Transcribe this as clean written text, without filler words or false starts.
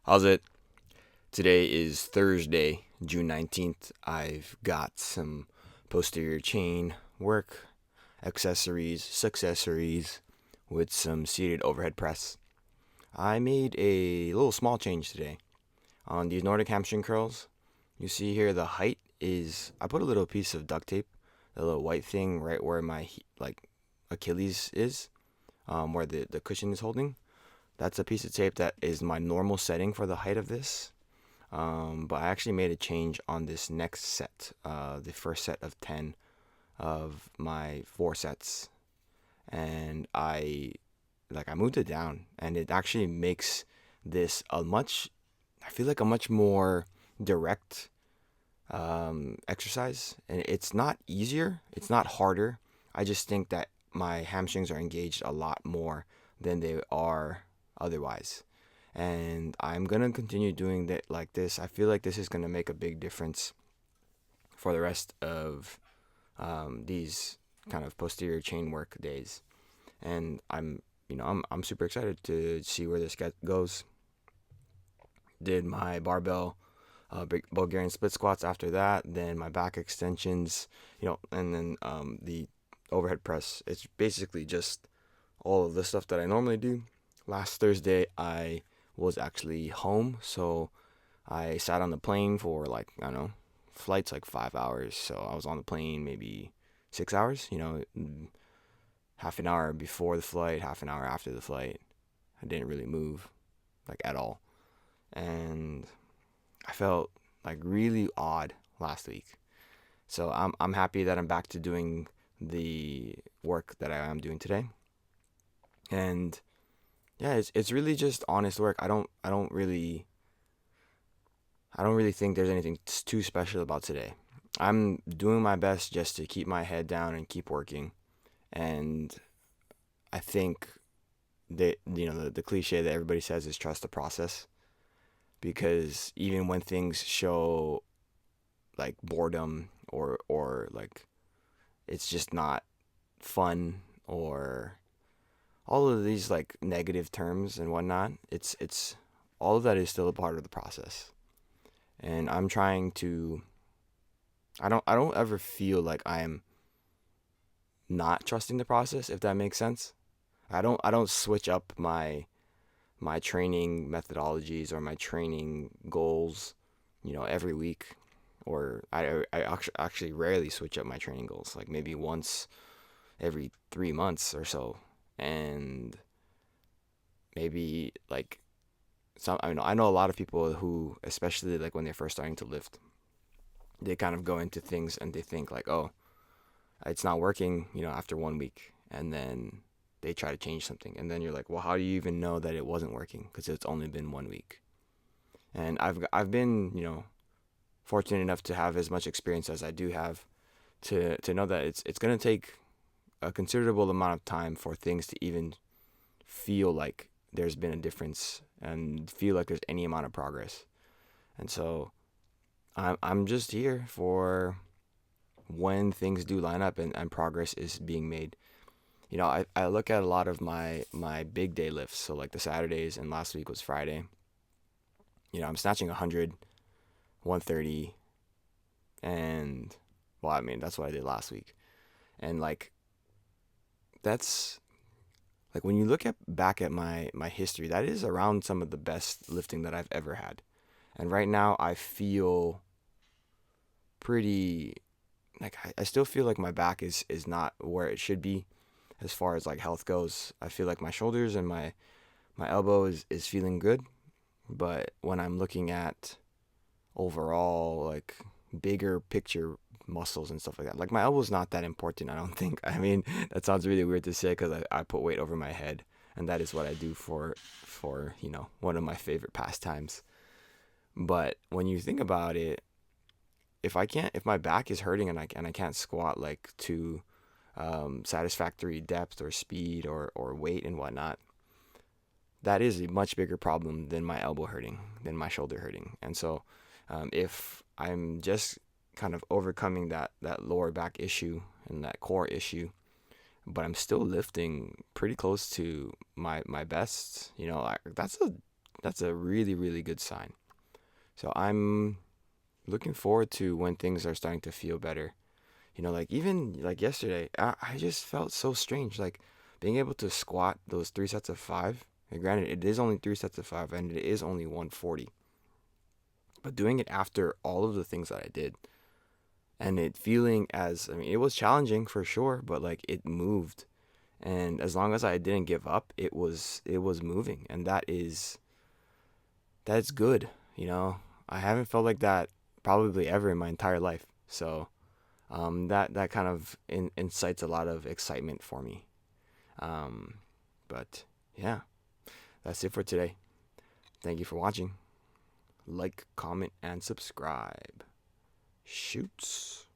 How's it? Today is Thursday, June 19th. I've got some posterior chain work, accessories, successories with some seated overhead press. I made a little small change today. On these Nordic hamstring curls, you see here the height is, I put a little piece of duct tape, a little white thing right where my Achilles is, where the cushion is holding. That's a piece of tape that is my normal setting for the height of this. But I actually made a change on this next set, the first set of 10 of my 4 sets. And I moved it down, and it actually makes this I feel like a much more direct exercise. And it's not easier, it's not harder. I just think that my hamstrings are engaged a lot more than they are otherwise, and I'm gonna continue doing that like this. I feel like this is gonna make a big difference for the rest of these kind of posterior chain work days, and I'm super excited to see where this goes. Did my barbell Bulgarian split squats after that, then my back extensions, and then the overhead press. It's basically just all of the stuff that I normally do. Last Thursday, I was actually home, so I sat on the plane for I don't know, flight's like 5 hours, so I was on the plane maybe 6 hours, half an hour before the flight, half an hour after the flight. I didn't really move, like at all. And I felt like really odd last week. So I'm happy that I'm back to doing the work that I am doing today. And yeah, it's really just honest work. I don't really think there's anything too special about today. I'm doing my best just to keep my head down and keep working. And I think that the cliche that everybody says is trust the process, because even when things show like boredom or like it's just not fun, or all of these like negative terms and whatnot, it's all of that is still a part of the process. And I'm trying to I don't ever feel like I am not trusting the process, if that makes sense. I don't switch up my training methodologies or my training goals, every week. Or I actually rarely switch up my training goals, like maybe once every 3 months or so. And maybe like I know a lot of people who, especially like when they're first starting to lift, they kind of go into things and they think like, oh, it's not working, after 1 week, and then they try to change something, and then you're like, well, how do you even know that it wasn't working? Because it's only been 1 week. And I've been fortunate enough to have as much experience as I do have to know that it's gonna take a considerable amount of time for things to even feel like there's been a difference and feel like there's any amount of progress. And so I'm just here for when things do line up and progress is being made. I look at a lot of my big day lifts, so like the Saturdays, and last week was Friday. I'm snatching 100, 130, and well, I mean, that's what I did last week. And like that's like when you look at back at my history, that is around some of the best lifting that I've ever had. And right now I feel pretty like I still feel like my back is not where it should be as far as like health goes. I feel like my shoulders and my elbow is feeling good, but when I'm looking at overall like bigger picture muscles and stuff like that, like my elbow's not that important, I don't think. I mean, that sounds really weird to say because I put weight over my head, and that is what I do for one of my favorite pastimes. But when you think about it, if my back is hurting and I can't squat like to satisfactory depth or speed or weight and whatnot, that is a much bigger problem than my elbow hurting, than my shoulder hurting. And so if I'm just kind of overcoming that lower back issue and that core issue, but I'm still lifting pretty close to my best, that's a really, really good sign. So I'm looking forward to when things are starting to feel better. Like even like yesterday, I just felt so strange. Like being able to squat those 3 sets of 5. And granted, it is only 3 sets of 5 and it is only 140. But doing it after all of the things that I did and it feeling as, I mean, it was challenging for sure, but like it moved. And as long as I didn't give up, it was moving. And that's good. I haven't felt like that probably ever in my entire life. So that kind of incites a lot of excitement for me. Um, but yeah, that's it for today. Thank you for watching. Like, comment, and subscribe. Shoots.